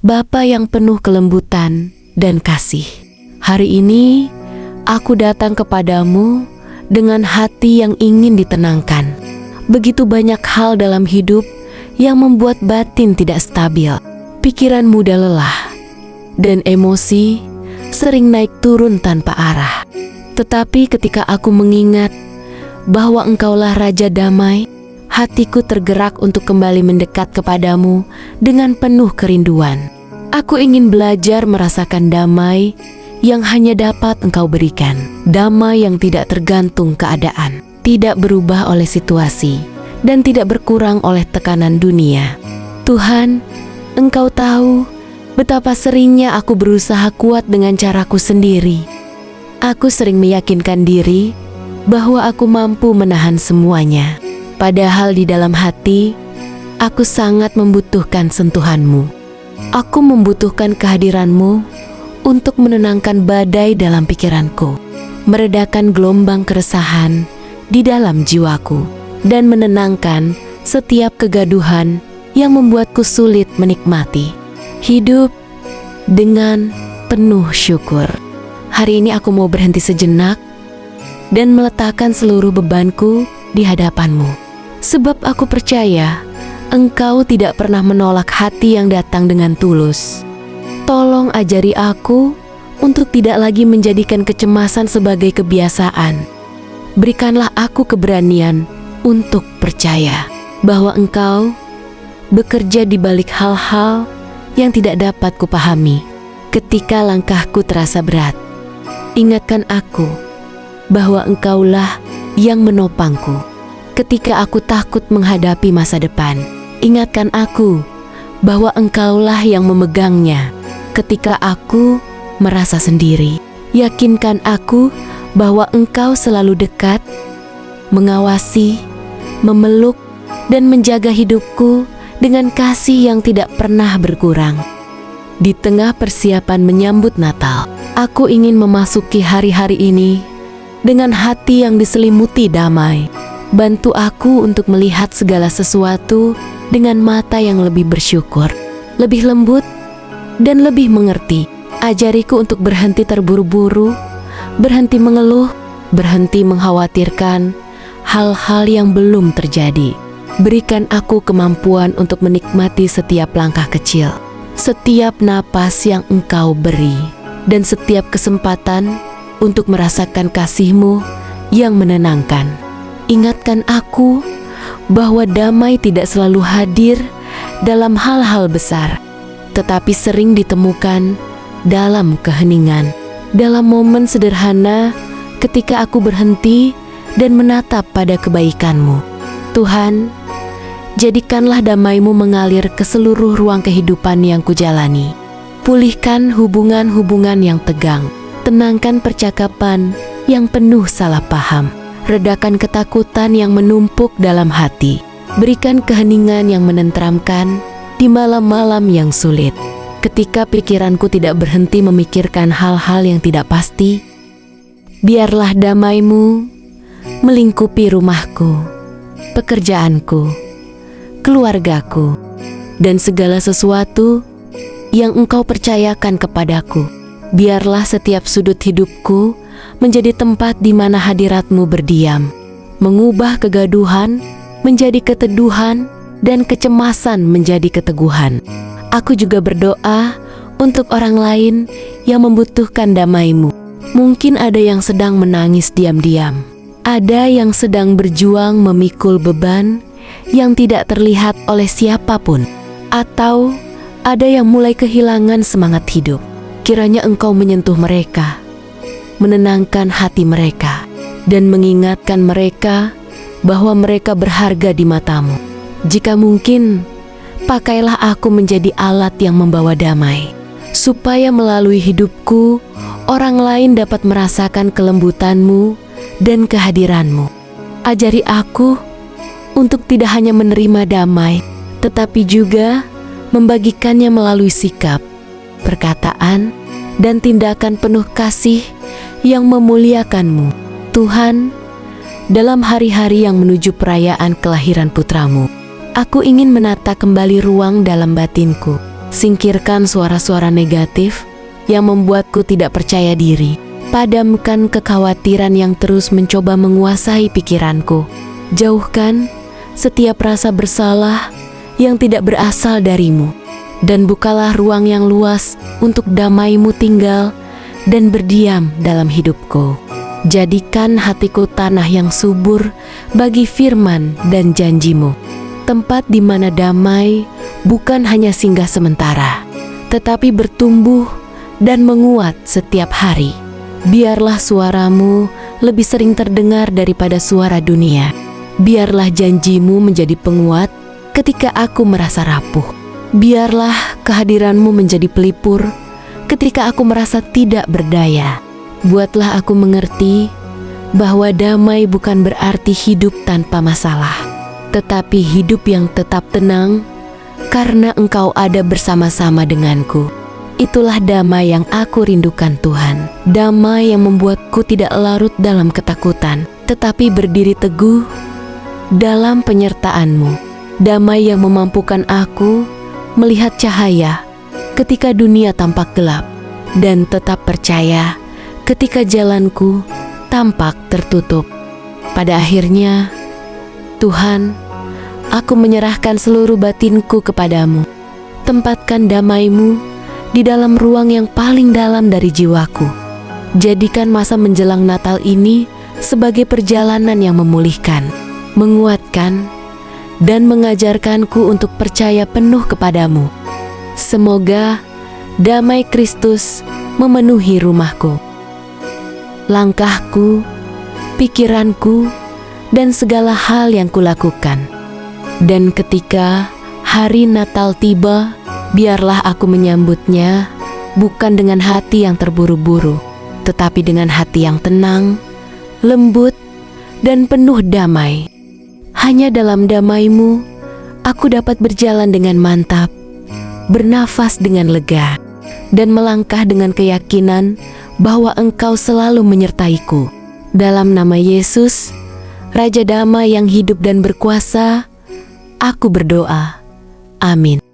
Bapa yang penuh kelembutan dan kasih. Hari ini aku datang kepadamu dengan hati yang ingin ditenangkan. Begitu banyak hal dalam hidup yang membuat batin tidak stabil. Pikiran mudah lelah dan emosi sering naik turun tanpa arah. Tetapi ketika aku mengingat bahwa Engkaulah Raja Damai, hatiku tergerak untuk kembali mendekat kepadamu dengan penuh kerinduan. Aku ingin belajar merasakan damai yang hanya dapat Engkau berikan. Damai yang tidak tergantung keadaan, tidak berubah oleh situasi, dan tidak berkurang oleh tekanan dunia. Tuhan, Engkau tahu betapa seringnya aku berusaha kuat dengan caraku sendiri. Aku sering meyakinkan diri bahwa aku mampu menahan semuanya. Padahal di dalam hati, aku sangat membutuhkan sentuhan-Mu. Aku membutuhkan kehadiran-Mu untuk menenangkan badai dalam pikiranku, meredakan gelombang keresahan di dalam jiwaku, dan menenangkan setiap kegaduhan yang membuatku sulit menikmati hidup dengan penuh syukur. Hari ini aku mau berhenti sejenak dan meletakkan seluruh bebanku di hadapan-Mu. Sebab aku percaya Engkau tidak pernah menolak hati yang datang dengan tulus. Tolong ajari aku untuk tidak lagi menjadikan kecemasan sebagai kebiasaan. Berikanlah aku keberanian untuk percaya bahwa Engkau bekerja di balik hal-hal yang tidak dapat kupahami. Ketika langkahku terasa berat, ingatkan aku bahwa Engkaulah yang menopangku. Ketika aku takut menghadapi masa depan, ingatkan aku bahwa Engkaulah yang memegangnya. Ketika aku merasa sendiri, yakinkan aku bahwa Engkau selalu dekat, mengawasi, memeluk, dan menjaga hidupku dengan kasih yang tidak pernah berkurang. Di tengah persiapan menyambut Natal, aku ingin memasuki hari-hari ini dengan hati yang diselimuti damai. Bantu aku untuk melihat segala sesuatu dengan mata yang lebih bersyukur, lebih lembut, dan lebih mengerti. Ajariku untuk berhenti terburu-buru, berhenti mengeluh, berhenti mengkhawatirkan hal-hal yang belum terjadi. Berikan aku kemampuan untuk menikmati setiap langkah kecil, setiap napas yang Engkau beri, dan setiap kesempatan untuk merasakan kasih-Mu yang menenangkan. Ingatkan aku bahwa damai tidak selalu hadir dalam hal-hal besar, tetapi sering ditemukan dalam keheningan, dalam momen sederhana ketika aku berhenti dan menatap pada kebaikan-Mu. Tuhan, jadikanlah damai-Mu mengalir ke seluruh ruang kehidupan yang kujalani. Pulihkan hubungan-hubungan yang tegang, tenangkan percakapan yang penuh salah paham, redakan ketakutan yang menumpuk dalam hati. Berikan keheningan yang menenteramkan di malam-malam yang sulit. Ketika pikiranku tidak berhenti memikirkan hal-hal yang tidak pasti, biarlah damai-Mu melingkupi rumahku, pekerjaanku, keluargaku, dan segala sesuatu yang Engkau percayakan kepadaku. Biarlah setiap sudut hidupku menjadi tempat di mana hadirat-Mu berdiam, mengubah kegaduhan menjadi keteduhan dan kecemasan menjadi keteguhan. Aku juga berdoa untuk orang lain yang membutuhkan damai-Mu. Mungkin ada yang sedang menangis diam-diam, ada yang sedang berjuang memikul beban yang tidak terlihat oleh siapapun, atau ada yang mulai kehilangan semangat hidup. Kiranya Engkau menyentuh mereka, menenangkan hati mereka, dan mengingatkan mereka bahwa mereka berharga di mata-Mu. Jika mungkin, pakailah aku menjadi alat yang membawa damai, supaya melalui hidupku, orang lain dapat merasakan kelembutan-Mu dan kehadiran-Mu. Ajari aku untuk tidak hanya menerima damai, tetapi juga membagikannya melalui sikap, perkataan, dan tindakan penuh kasih yang memuliakan-Mu. Tuhan, dalam hari-hari yang menuju perayaan kelahiran putra-Mu, aku ingin menata kembali ruang dalam batinku, Singkirkan suara-suara negatif yang membuatku tidak percaya diri. Padamkan kekhawatiran yang terus mencoba menguasai pikiranku. Jauhkan setiap rasa bersalah yang tidak berasal darimu. Dan bukalah ruang yang luas untuk damai-Mu tinggal dan berdiam dalam hidupku. Jadikan hatiku tanah yang subur bagi firman dan janji-Mu. Tempat di mana damai bukan hanya singgah sementara, tetapi bertumbuh dan menguat setiap hari. Biarlah suara-Mu lebih sering terdengar daripada suara dunia. Biarlah janji-Mu menjadi penguat ketika aku merasa rapuh. Biarlah kehadiran-Mu menjadi pelipur ketika aku merasa tidak berdaya. Buatlah aku mengerti bahwa damai bukan berarti hidup tanpa masalah, tetapi hidup yang tetap tenang karena Engkau ada bersama-sama denganku. Itulah damai yang aku rindukan, Tuhan. Damai yang membuatku tidak larut dalam ketakutan, tetapi berdiri teguh dalam penyertaan-Mu. Damai yang memampukan aku melihat cahaya ketika dunia tampak gelap, dan tetap percaya ketika jalanku tampak tertutup. Pada akhirnya, Tuhan, aku menyerahkan seluruh batinku kepadamu. Tempatkan damai-Mu di dalam ruang yang paling dalam dari jiwaku. Jadikan masa menjelang Natal ini sebagai perjalanan yang memulihkan, menguatkan, dan mengajarkanku untuk percaya penuh kepadamu. Semoga damai Kristus memenuhi rumahku, langkahku, pikiranku, dan segala hal yang kulakukan. Dan ketika hari Natal tiba, biarlah aku menyambutnya bukan dengan hati yang terburu-buru, tetapi dengan hati yang tenang, lembut, dan penuh damai. Hanya dalam damai-Mu, aku dapat berjalan dengan mantap, bernafas dengan lega, dan melangkah dengan keyakinan bahwa Engkau selalu menyertaiku. Dalam nama Yesus, Raja Damai yang hidup dan berkuasa, aku berdoa. Amin.